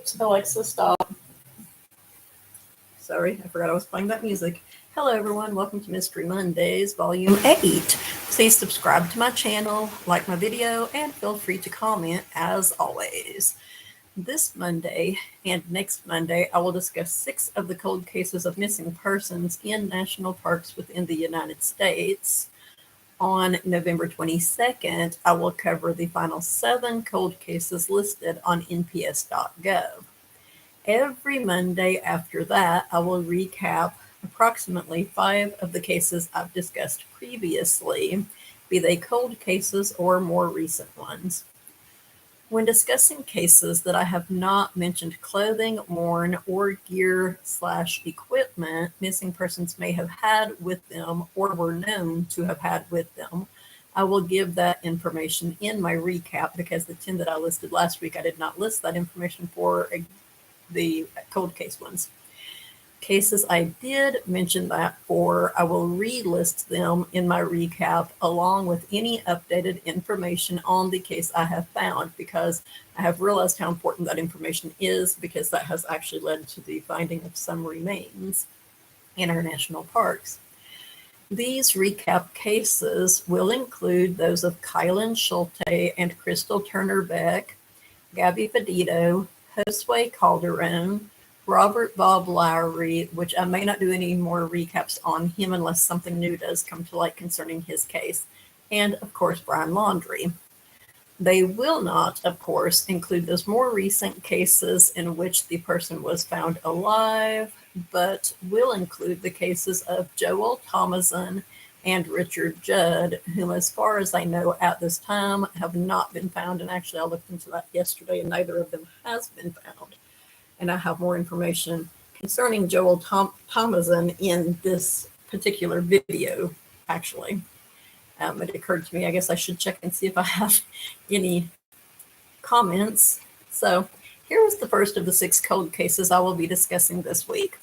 Oops, Alexa, stop. Sorry, I forgot I was playing that music. Hello, everyone. Welcome to Mystery Mondays, Volume 8. Please subscribe to my channel, like my video, and feel free to comment as always. This Monday and next Monday, I will discuss 6 of the cold cases of missing persons in national parks within the United States. On November 22nd, I will cover the final 7 cold cases listed on nps.gov. Every Monday after that, I will recap approximately 5 of the cases I've discussed previously, be they cold cases or more recent ones. When discussing cases that I have not mentioned clothing worn or gear/equipment missing persons may have had with them or were known to have had with them, I will give that information in my recap because the 10 that I listed last week, I did not list that information for the cold case ones. Cases I did mention that for, I will relist them in my recap along with any updated information on the case I have found, because I have realized how important that information is, because that has actually led to the finding of some remains in our national parks. These recap cases will include those of Kylan Schulte and Crystal Turner Beck, Gabby Fedito, Josue Calderon, Robert Bob Lowry, which I may not do any more recaps on him unless something new does come to light concerning his case, and of course Brian Laundrie. They will not, of course, include those more recent cases in which the person was found alive, but will include the cases of Joel Thomason and Richard Judd, whom, as far as I know at this time, have not been found. And actually, I looked into that yesterday, and neither of them has been found. And I have more information concerning Joel Thomason in this particular video, actually. It occurred to me, I guess I should check and see if I have any comments. So here is the first of the 6 cold cases I will be discussing this week.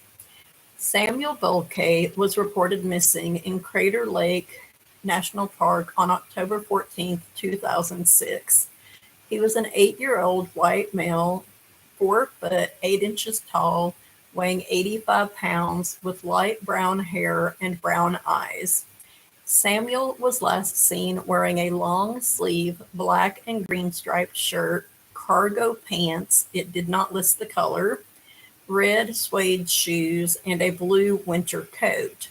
Samuel Volkay was reported missing in Crater Lake National Park on October 14th, 2006. He was an 8-year-old white male, 4 foot 8 inches tall, weighing 85 pounds, with light brown hair and brown eyes. Samuel was last seen wearing a long sleeve black and green striped shirt, cargo pants, it did not list the color, red suede shoes, and a blue winter coat.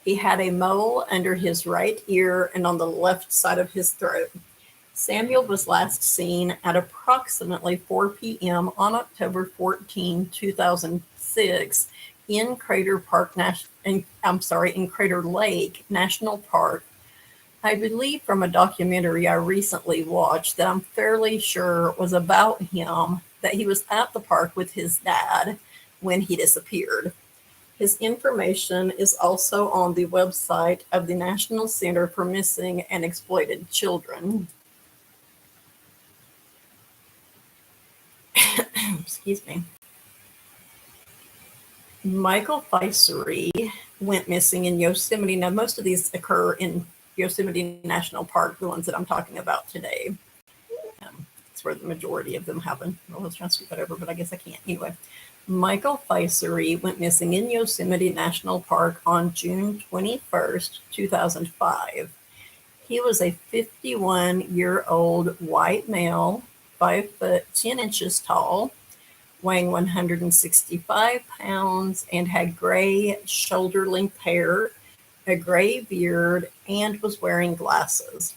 He had a mole under his right ear and on the left side of his throat. Samuel was last seen at approximately 4 p.m. on October 14, 2006 in Crater Lake National Park. I believe from a documentary I recently watched that I'm fairly sure was about him, that he was at the park with his dad when he disappeared. His information is also on the website of the National Center for Missing and Exploited Children. Excuse me. Michael Feisserie went missing in Yosemite. Now, most of these occur in Yosemite National Park, the ones that I'm talking about today. That's where the majority of them happen. Well, I was trying to scoot that over, but I guess I can't. Anyway, Michael Feisserie went missing in Yosemite National Park on June 21st, 2005. He was a 51-year-old white male, 5 foot 10 inches tall, weighing 165 pounds, and had gray shoulder-length hair, a gray beard, and was wearing glasses.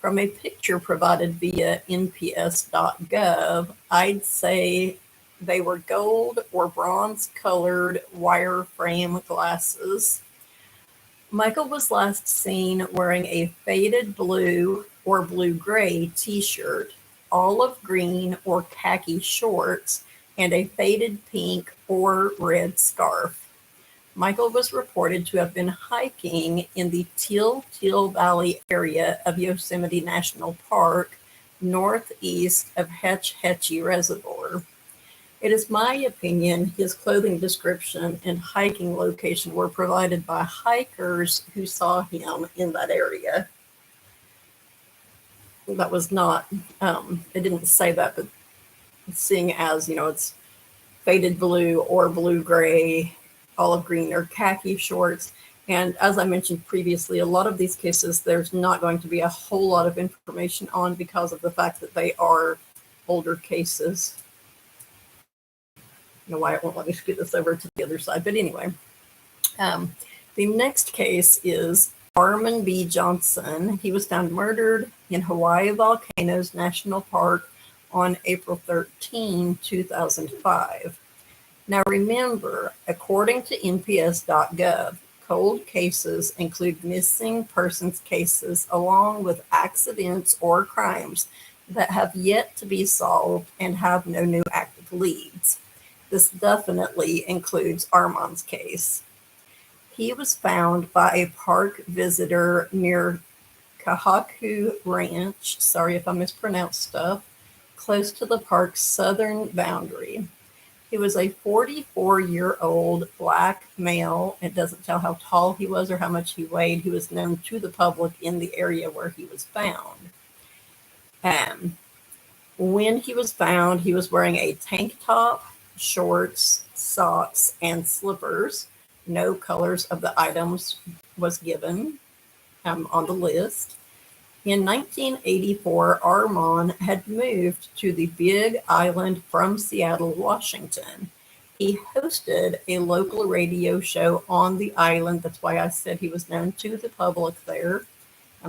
From a picture provided via nps.gov, I'd say they were gold or bronze-colored wire frame glasses. Michael was last seen wearing a faded blue or blue-gray t-shirt, olive green or khaki shorts, and a faded pink or red scarf. Michael was reported to have been hiking in the Teal Valley area of Yosemite National Park, northeast of Hetch Hetchy Reservoir. It is my opinion his clothing description and hiking location were provided by hikers who saw him in that area. That was not, it didn't say that, but seeing as, it's faded blue or blue-gray, olive green, or khaki shorts. And as I mentioned previously, a lot of these cases, there's not going to be a whole lot of information on because of the fact that they are older cases. I don't know why it won't let me scoot this over to the other side, but anyway. The next case is Carmen B. Johnson. He was found murdered in Hawaii Volcanoes National Park on April 13, 2005. Now remember, according to NPS.gov, cold cases include missing persons cases along with accidents or crimes that have yet to be solved and have no new active leads. This definitely includes Armand's case. He was found by a park visitor near Kahaku Ranch, sorry if I mispronounced stuff, close to the park's southern boundary. He was a 44-year-old black male. It doesn't tell how tall he was or how much he weighed. He was known to the public in the area where he was found. When he was found, he was wearing a tank top, shorts, socks, and slippers. No colors of the items was given on the list. In 1984, Armand had moved to the Big Island from Seattle, Washington. He hosted a local radio show on the island. That's why I said he was known to the public there,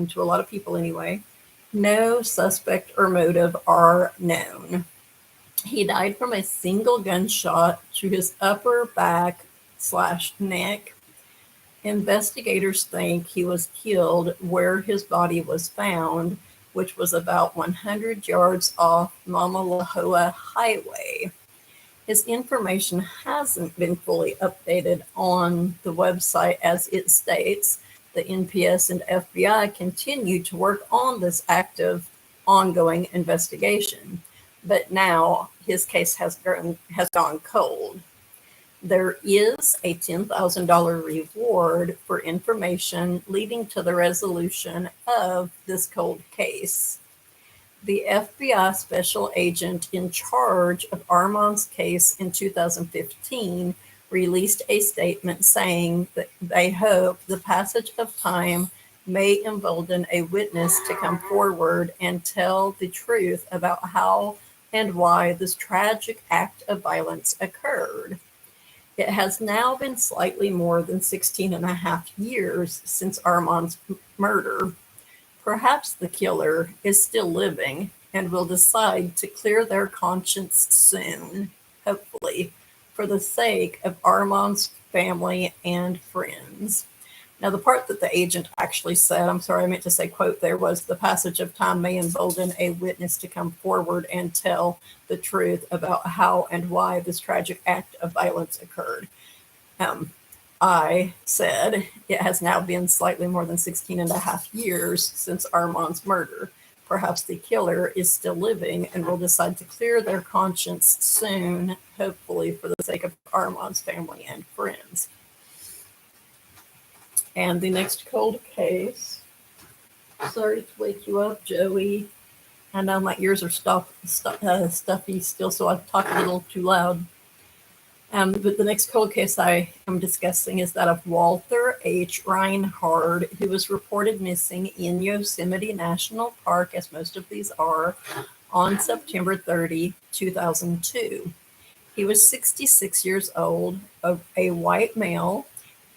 to a lot of people anyway. No suspect or motive are known. He died from a single gunshot to his upper back/neck. Investigators think he was killed where his body was found, which was about 100 yards off Mamalahoa Highway. His information hasn't been fully updated on the website, as it states the NPS and FBI continue to work on this active, ongoing investigation. But now his case has gone cold. There is a $10,000 reward for information leading to the resolution of this cold case. The FBI special agent in charge of Armand's case in 2015 released a statement saying that they hope the passage of time may embolden a witness to come forward and tell the truth about how and why this tragic act of violence occurred. It has now been slightly more than 16 and a half years since Armand's murder. Perhaps the killer is still living and will decide to clear their conscience soon, hopefully, for the sake of Armand's family and friends. Now, the part that the agent actually said, I'm sorry, I meant to say quote there, was the passage of time may embolden a witness to come forward and tell the truth about how and why this tragic act of violence occurred. I said it has now been slightly more than 16 and a half years since Armand's murder. Perhaps the killer is still living and will decide to clear their conscience soon, hopefully for the sake of Armand's family and friends. And the next cold case, sorry to wake you up, Joey. I know my ears are stuffy still, so I talk a little too loud. But the next cold case I am discussing is that of Walter H. Reinhard, who was reported missing in Yosemite National Park, as most of these are, on September 30, 2002. He was 66 years old, a white male,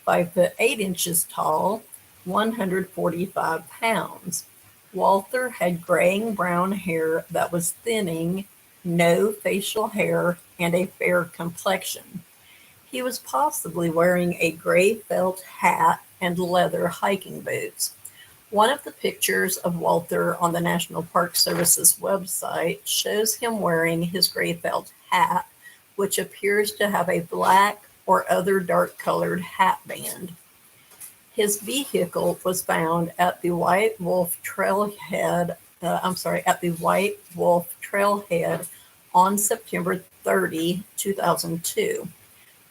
5 foot 8 inches tall, 145 pounds. Walter had graying brown hair that was thinning, no facial hair, and a fair complexion. He was possibly wearing a gray felt hat and leather hiking boots. One of the pictures of Walter on the National Park Service's website shows him wearing his gray felt hat, which appears to have a black or other dark-colored hat band. His vehicle was found at the White Wolf Trailhead on September 30, 2002.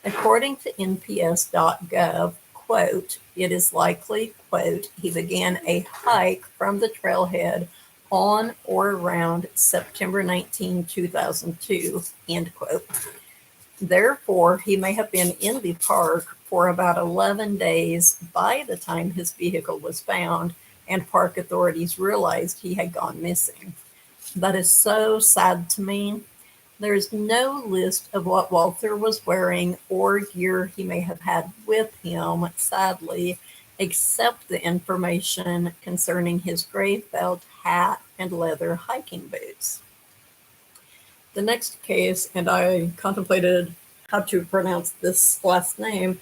According to NPS.gov, quote, it is likely, quote, he began a hike from the trailhead on or around September 19, 2002, end quote. Therefore, he may have been in the park for about 11 days by the time his vehicle was found and park authorities realized he had gone missing. That is so sad to me. There's no list of what Walter was wearing or gear he may have had with him, sadly, except the information concerning his gray felt hat and leather hiking boots. The next case, and I contemplated how to pronounce this last name.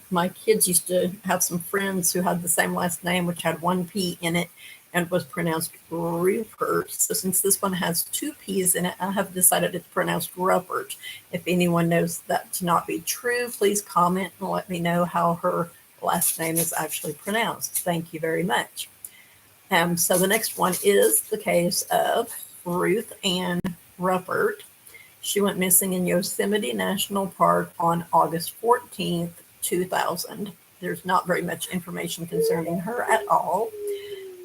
My kids used to have some friends who had the same last name, which had one P in it and was pronounced Ruffert. So since this one has two P's in it, I have decided it's pronounced Ruffert. If anyone knows that to not be true, please comment and let me know how her last name is actually pronounced. Thank you very much. So the next one is the case of Ruth Ann Ruffert. She went missing in Yosemite National Park on August 14th, 2000. There's not very much information concerning her at all.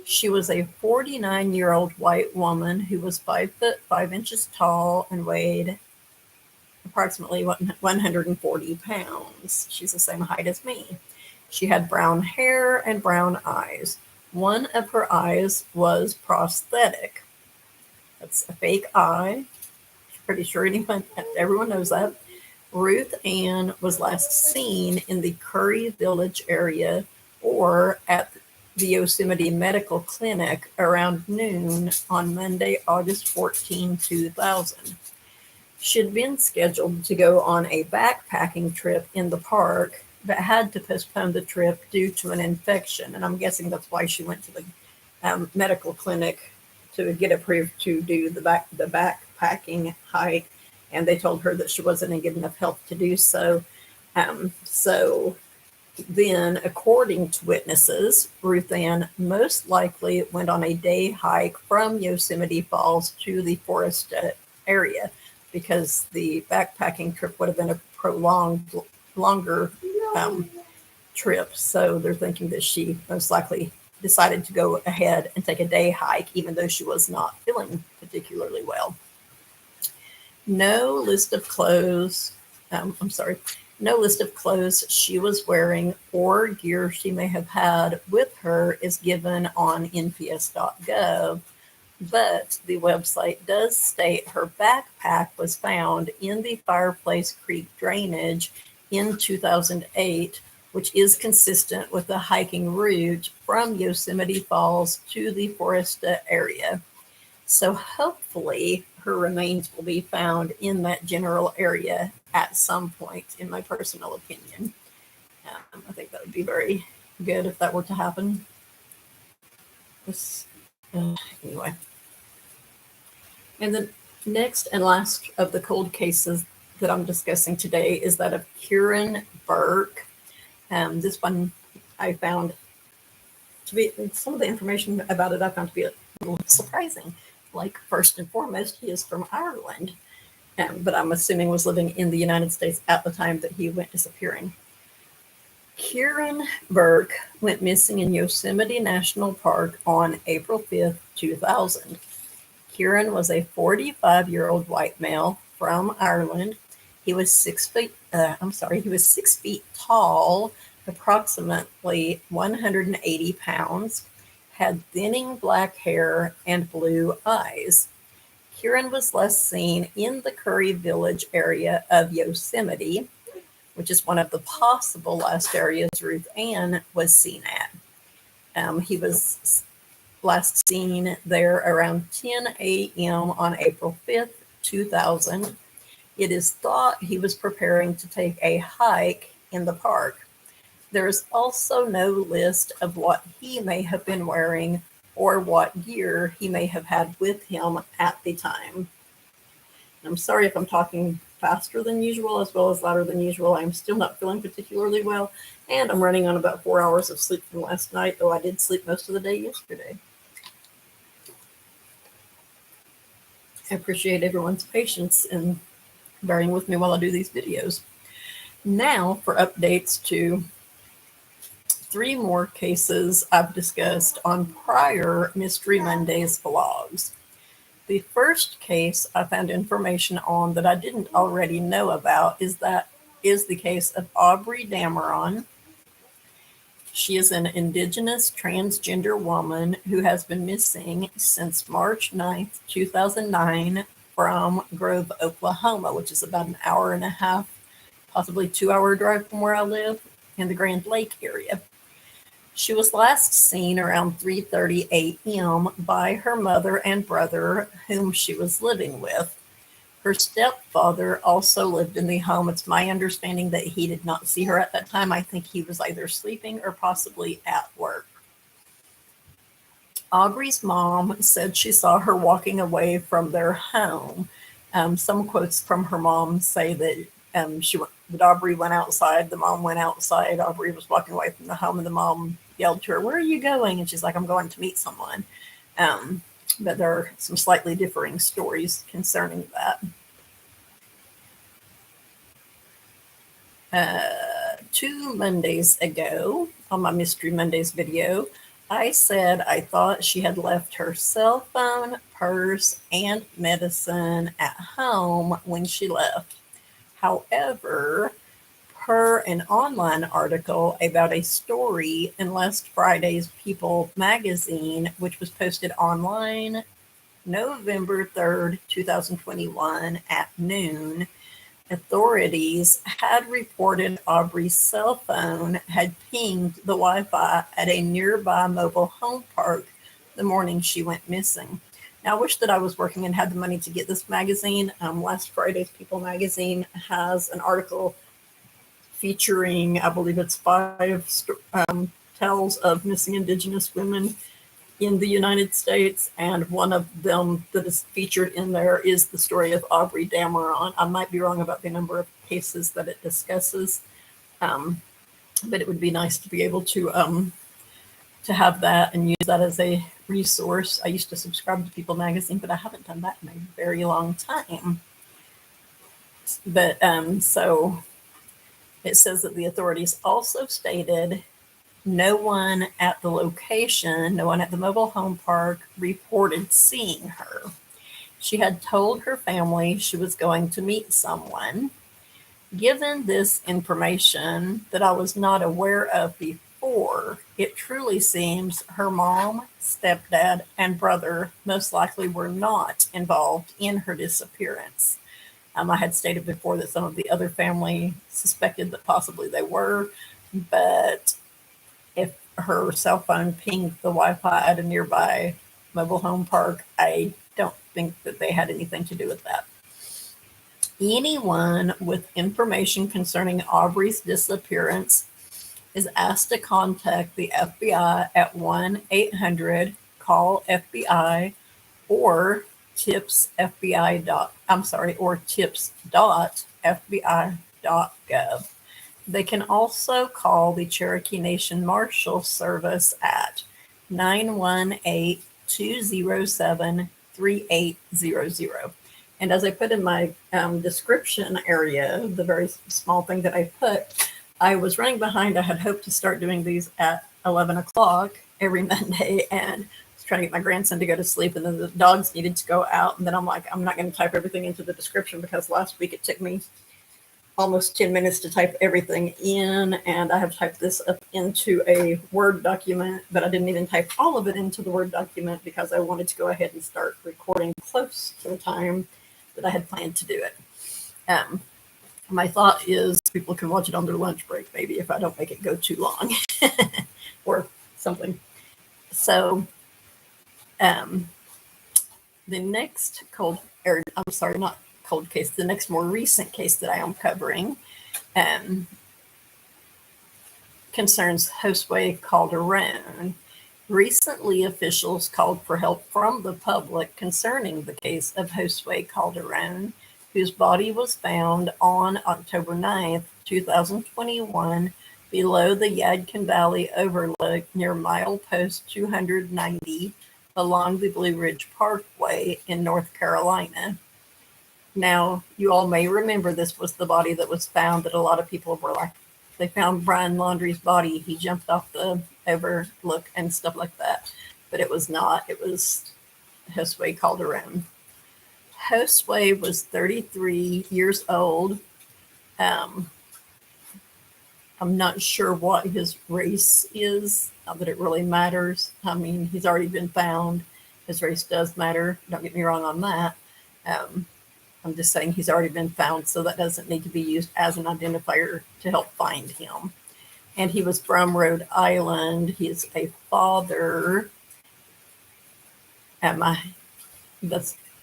She was a 49-year-old white woman who was 5 foot 5 inches tall and weighed approximately 140 pounds. She's the same height as me. She had brown hair and brown eyes. One of her eyes was prosthetic. That's a fake eye. I'm pretty sure everyone knows that. Ruth Ann was last seen in the Curry Village area or at the Yosemite Medical Clinic around noon on Monday, August 14, 2000. She'd been scheduled to go on a backpacking trip in the park, but had to postpone the trip due to an infection. And I'm guessing that's why she went to the medical clinic to get approved to do the backpacking hike. And they told her that she wasn't in good enough health to do so. So then, according to witnesses, Ruth Ann most likely went on a day hike from Yosemite Falls to the forest area because the backpacking trip would have been a longer trip. So they're thinking that she most likely decided to go ahead and take a day hike, even though she was not feeling particularly well. No list of clothes she was wearing or gear she may have had with her is given on nps.gov, but the website does state her backpack was found in the Fireplace Creek drainage in 2008, which is consistent with the hiking route from Yosemite Falls to the Foresta area. So hopefully her remains will be found in that general area at some point, in my personal opinion. I think that would be very good if that were to happen. Anyway. And the next and last of the cold cases that I'm discussing today is that of Kieran Burke. This one I found to be, some of the information about it I found to be a little surprising. Like, first and foremost, he is from Ireland, but I'm assuming was living in the United States at the time that he went disappearing. Kieran Burke went missing in Yosemite National Park on April 5th, 2000. Kieran was a 45-year-old white male from Ireland. He was 6 feet tall, approximately 180 pounds, had thinning black hair and blue eyes. Kieran was last seen in the Curry Village area of Yosemite, which is one of the possible last areas Ruth Ann was seen at. He was last seen there around 10 a.m. on April 5th, 2000. It is thought he was preparing to take a hike in the park. There is also no list of what he may have been wearing or what gear he may have had with him at the time. I'm sorry if I'm talking faster than usual as well as louder than usual. I'm still not feeling particularly well, and I'm running on about 4 hours of sleep from last night, though I did sleep most of the day yesterday. I appreciate everyone's patience and bearing with me while I do these videos. Now for updates to 3 more cases I've discussed on prior Mystery Mondays vlogs. The first case I found information on that I didn't already know about is the case of Aubrey Dameron. She is an indigenous transgender woman who has been missing since March 9th, 2009 from Grove, Oklahoma, which is about an hour and a half, possibly 2-hour drive from where I live in the Grand Lake area. She was last seen around 3:30 a.m. by her mother and brother, whom she was living with. Her stepfather also lived in the home. It's my understanding that he did not see her at that time. I think he was either sleeping or possibly at work. Aubrey's mom said she saw her walking away from their home. Some quotes from her mom say that Aubrey went outside, the mom went outside, Aubrey was walking away from the home, and the mom yelled to her, "Where are you going?" And she's like, "I'm going to meet someone." But there are some slightly differing stories concerning that. 2 Mondays ago, on my Mystery Mondays video, I said I thought she had left her cell phone, purse, and medicine at home when she left. However, per an online article about a story in last Friday's People magazine, which was posted online November 3rd, 2021 at noon, authorities had reported Aubrey's cell phone had pinged the Wi-Fi at a nearby mobile home park the morning she went missing. Now, I wish that I was working and had the money to get this magazine. Last Friday's People magazine has an article featuring, I believe it's 5 tales of missing Indigenous women in the United States, and one of them that is featured in there is the story of Aubrey Dameron. I might be wrong about the number of cases that it discusses, but it would be nice to be able to have that and use that as a resource. I used to subscribe to People magazine, but I haven't done that in a very long time. But so it says that the authorities also stated no one at the location, no one at the mobile home park reported seeing her. She had told her family she was going to meet someone. Given this information that I was not aware of before, it truly seems her mom, stepdad, and brother most likely were not involved in her disappearance. I had stated before that some of the other family suspected that possibly they were, but if her cell phone pinged the Wi-Fi at a nearby mobile home park, I don't think that they had anything to do with that. Anyone with information concerning Aubrey's disappearance is asked to contact the FBI at 1-800-CALL-FBI or tips.fbi.gov. They can also call the Cherokee Nation Marshal Service at 918-207-3800. And as I put in my description area, the very small thing that I put, I was running behind. I had hoped to start doing these at 11 o'clock every Monday, and trying to get my grandson to go to sleep, and then the dogs needed to go out, and then I'm like, I'm not going to type everything into the description because last week it took me almost 10 minutes to type everything in, and I have typed this up into a Word document, but I didn't even type all of it into the Word document because I wanted to go ahead and start recording close to the time that I had planned to do it. My thought is people can watch it on their lunch break, maybe, if I don't make it go too long or something. So the next the next more recent case that I am covering concerns Josue Calderon. Recently, officials called for help from the public concerning the case of Josue Calderon, whose body was found on October 9th, 2021, below the Yadkin Valley overlook near milepost 290 along the Blue Ridge Parkway in North Carolina. Now, you all may remember this was the body that was found that a lot of people were like, they found Brian Laundrie's body. He jumped off the overlook and stuff like that. But it was not. It was Josue Calderon. Josue was 33 years old. I'm not sure what his race is, not that it really matters. I mean, he's already been found. His race does matter. Don't get me wrong on that. I'm just saying he's already been found, so that doesn't need to be used as an identifier to help find him. And he was from Rhode Island. He is a father.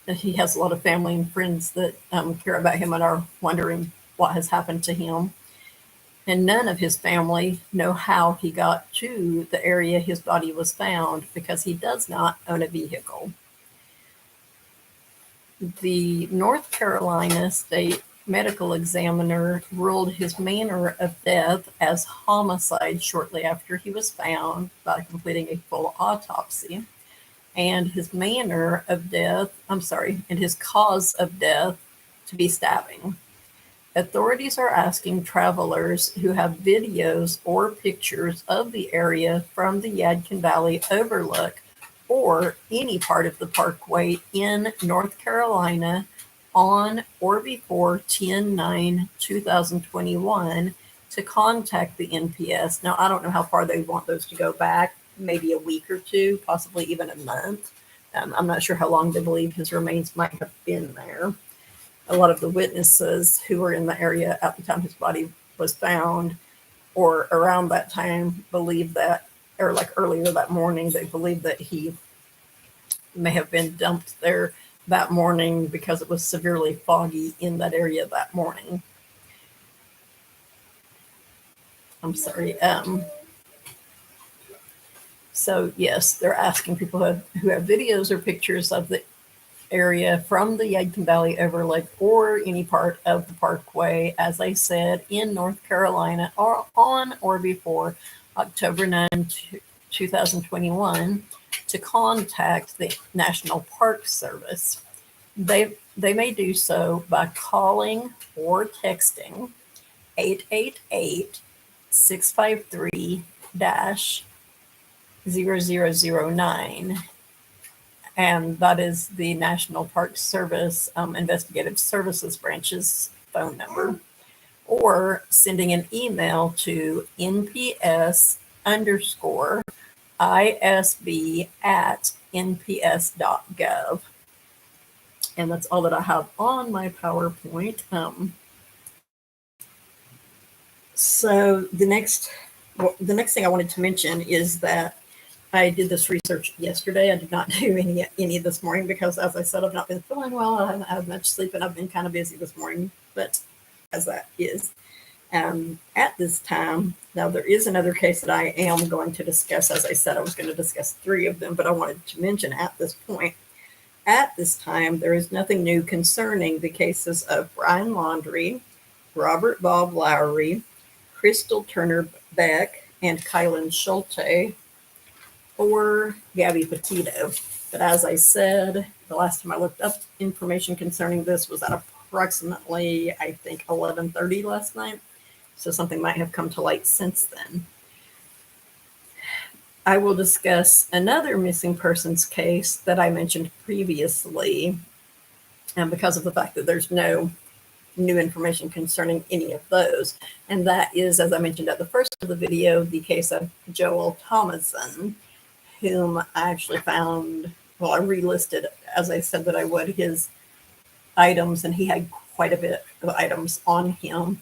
He has a lot of family and friends that care about him and are wondering what has happened to him. And none of his family know how he got to the area his body was found because he does not own a vehicle. The North Carolina State Medical Examiner ruled his manner of death as homicide shortly after he was found by completing a full autopsy. And his manner of death, and his cause of death to be stabbing. Authorities are asking travelers who have videos or pictures of the area from the Yadkin Valley Overlook or any part of the parkway in North Carolina on or before 10/9/2021 to contact the NPS. Now, I don't know how far they want those to go back, maybe a week or two, possibly even a month. I'm not sure how long they believe his remains might have been there. A lot of the witnesses who were in the area at the time his body was found or around that time believe that, or like earlier that morning, they believe that he may have been dumped there that morning because it was severely foggy in that area that morning. So yes, they're asking people who have videos or pictures of the area from the Yadkin Valley Overlook or any part of the parkway, as I said, in North Carolina or on or before October 9, 2021 to contact the National Park Service. They may do so by calling or texting 888-653-0009. And that is the National Park Service Investigative Services Branch's phone number, or sending an email to nps_isb@nps.gov. And that's all that I have on my PowerPoint. So the next thing I wanted to mention is that I did this research yesterday. I did not do any this morning because, as I said, I've not been feeling well. I haven't had much sleep, and I've been kind of busy this morning. But as that is, at this time, now there is another case that I am going to discuss. As I said, I was going to discuss 3 of them, but I wanted to mention at this point, at this time, there is nothing new concerning the cases of Brian Laundrie, Robert Bob Lowry, Crystal Turner Beck, and Kylan Schulte, or Gabby Petito. But as I said, the last time I looked up information concerning this was at approximately, I think, 11:30 last night. So something might have come to light since then. I will discuss another missing persons case that I mentioned previously, and because of the fact that there's no new information concerning any of those. And that is, as I mentioned at the first of the video, the case of Joel Thomason, whom I actually found, well, I relisted, as I said that I would, his items, and he had quite a bit of items on him.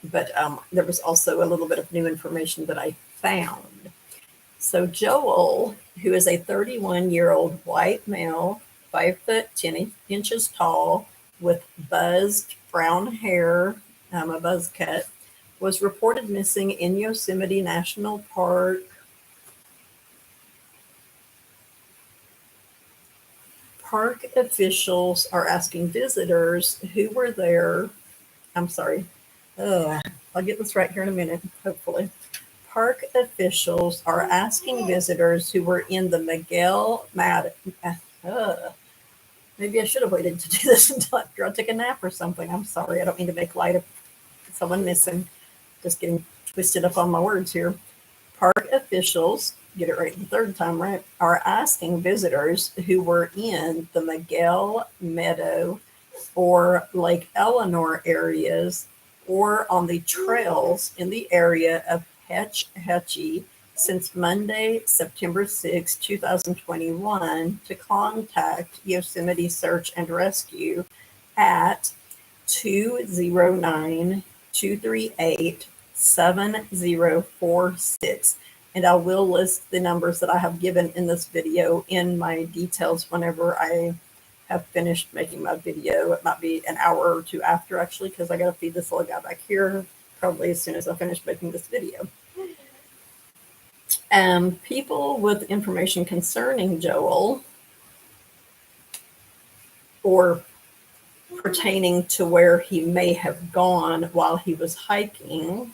But there was also a little bit of new information that I found. So Joel, who is a 31-year-old white male, 5 foot 10 inches tall, with buzzed brown hair, a buzz cut, was reported missing in Yosemite National Park Park officials are asking visitors who were there. I'll get this right here in a minute, hopefully. Park officials are asking visitors who were in the maybe I should have waited to do this until after I took a nap or something. I'm sorry. I don't mean to make light of someone missing. Just getting twisted up on my words here. Park officials, get it right the third time, right, are asking visitors who were in the Miguel Meadow or Lake Eleanor areas or on the trails in the area of Hetch Hetchy since Monday, September 6, 2021, to contact Yosemite Search and Rescue at 209-238-7046. And I will list the numbers that I have given in this video in my details whenever I have finished making my video. It might be an hour or two after, actually, because I got to feed this little guy back here probably as soon as I finish making this video. People with information concerning Joel or pertaining to where he may have gone while he was hiking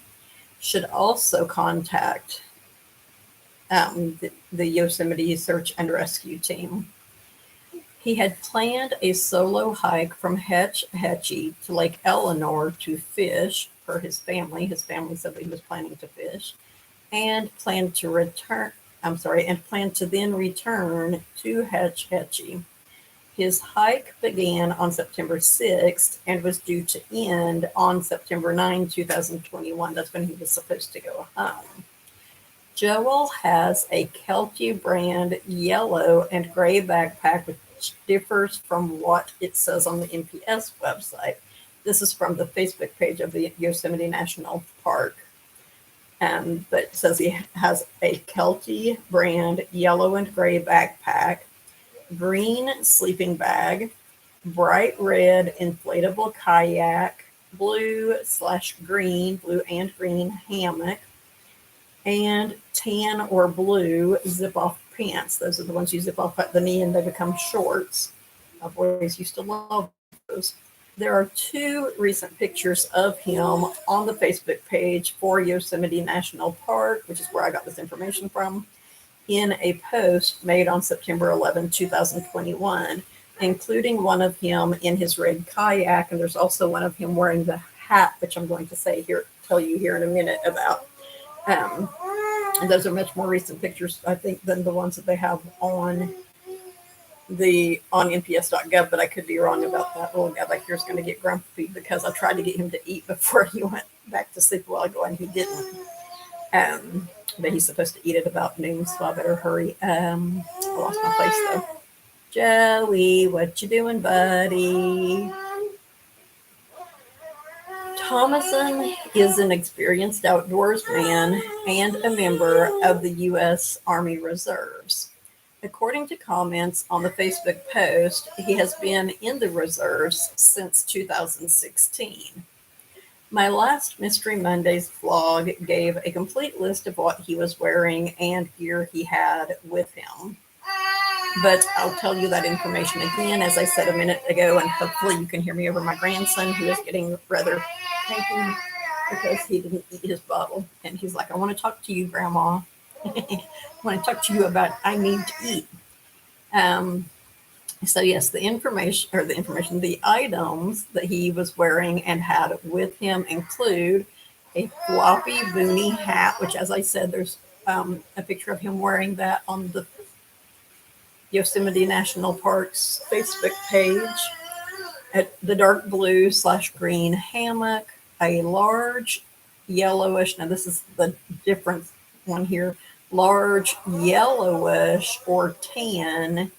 should also contact the Yosemite Search and Rescue Team. He had planned a solo hike from Hetch Hetchy to Lake Eleanor to fish for his family. His family said that he was planning to fish and planned to then return to Hetch Hetchy. His hike began on September 6th and was due to end on September 9, 2021. That's when he was supposed to go home. Joel has a Kelty brand yellow and gray backpack, which differs from what it says on the NPS website. This is from the Facebook page of the Yosemite National Park. But it says he has a Kelty brand yellow and gray backpack, green sleeping bag, bright red inflatable kayak, blue and green hammock, and tan or blue zip-off pants. Those are the ones you zip off at the knee and they become shorts. I've always used to love those. There are 2 recent pictures of him on the Facebook page for Yosemite National Park, which is where I got this information from, in a post made on September 11, 2021, including one of him in his red kayak, and there's also one of him wearing the hat, which I'm going to tell you here in a minute about. And those are much more recent pictures, I think, than the ones that they have on nps.gov, but I could be wrong about that. Little guy back here is going to get grumpy because I tried to get him to eat before he went back to sleep a while ago, and he didn't. But he's supposed to eat at about noon, so I better hurry. I lost my place, though. Joey, what you doing, buddy? Thomason is an experienced outdoorsman and a member of the U.S. Army Reserves. According to comments on the Facebook post, he has been in the reserves since 2016. My last Mystery Mondays vlog gave a complete list of what he was wearing and gear he had with him. But I'll tell you that information again, as I said a minute ago, and hopefully you can hear me over my grandson, who is getting rather cranky because he didn't eat his bottle. And he's like, I want to talk to you, Grandma. I want to talk to you about I need to eat. So yes, the items that he was wearing and had with him include a floppy boonie hat, which, as I said, there's a picture of him wearing that on the Yosemite National Park's Facebook page. At the dark blue / green hammock, a large yellowish, now this is the different one here, large yellowish tan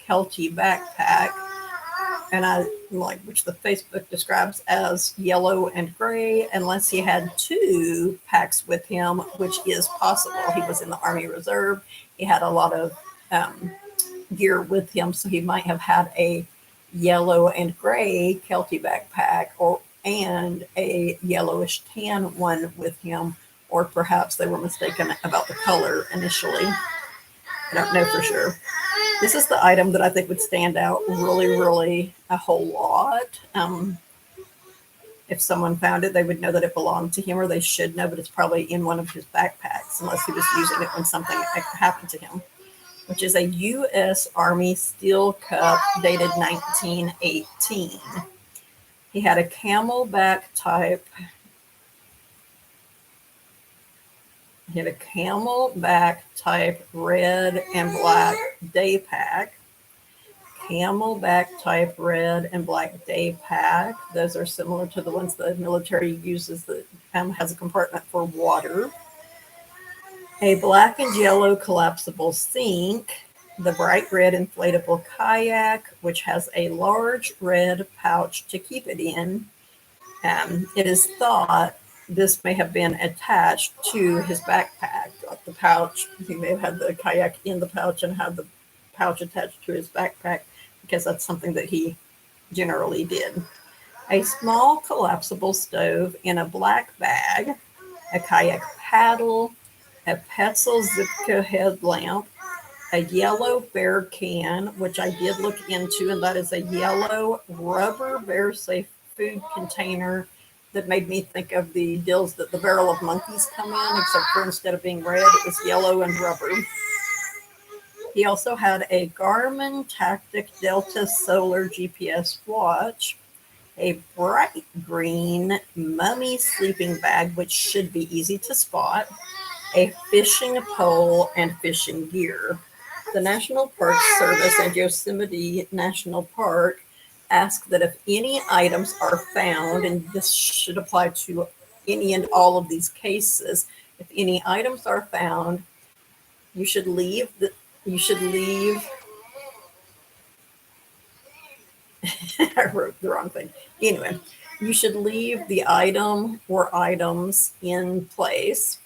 Kelty backpack, and I like, which the Facebook describes as yellow and gray, unless he had 2 packs with him, which is possible. He was in the Army Reserve. He had a lot of gear with him, so he might have had a yellow and gray Kelty backpack and a yellowish tan one with him, or perhaps they were mistaken about the color initially. I don't know for sure. This is the item that I think would stand out really a whole lot. If someone found it, they would know that it belonged to him, or they should know, but it's probably in one of his backpacks, unless he was using it when something happened to him, which is a U.S. Army Steel Cup dated 1918. He had a camelback type. He had a camelback type red and black day pack. Camelback type red and black day pack. Those are similar to the ones the military uses that has a compartment for water. A black and yellow collapsible sink. The bright red inflatable kayak, which has a large red pouch to keep it in. It is thought this may have been attached to his backpack, like the pouch. He may have had the kayak in the pouch and had the pouch attached to his backpack, because that's something that he generally did. A small collapsible stove in a black bag, a kayak paddle, a Petzl Zipka headlamp, a yellow bear can, which I did look into, and that is a yellow rubber bear safe food container that made me think of the dills that the barrel of monkeys come in, except for instead of being red, it was yellow and rubber. He also had a Garmin Tactic Delta Solar GPS watch, a bright green mummy sleeping bag, which should be easy to spot, a fishing pole, and fishing gear. The National Park Service and Yosemite National Park ask that if any items are found, and this should apply to any and all of these cases, if any items are found, you should leave I wrote the wrong thing. Anyway, you should leave the item or items in place.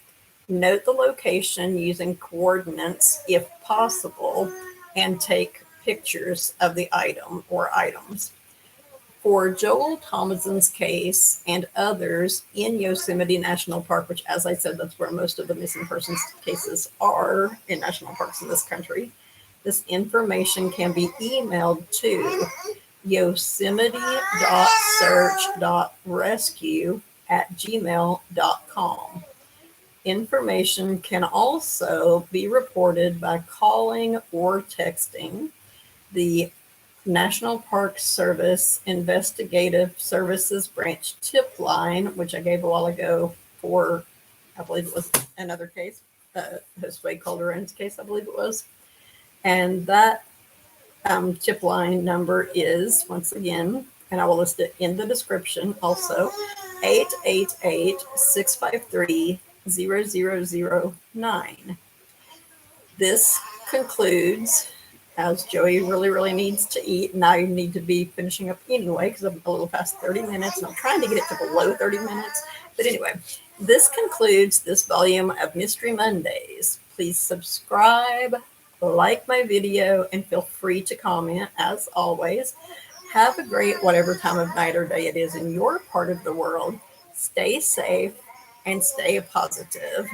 Note the location using coordinates if possible, and take pictures of the item or items. For Joel Thomason's case and others in Yosemite National Park, which, as I said, that's where most of the missing persons cases are in national parks in this country, this information can be emailed to yosemite.search.rescue@gmail.com. Information can also be reported by calling or texting the National Park Service Investigative Services Branch tip line, which I gave a while ago for, I believe it was another case, Josue Calderon's case, I believe it was. And that tip line number is, once again, and I will list it in the description also, 888-653-0009. This concludes, as Joey really needs to eat, and I need to be finishing up anyway because I'm a little past 30 minutes, and I'm trying to get it to below 30 minutes. But anyway, this concludes this volume of Mystery Mondays. Please subscribe, like my video, and feel free to comment as always. Have a great whatever time of night or day it is in your part of the world. Stay safe and stay positive.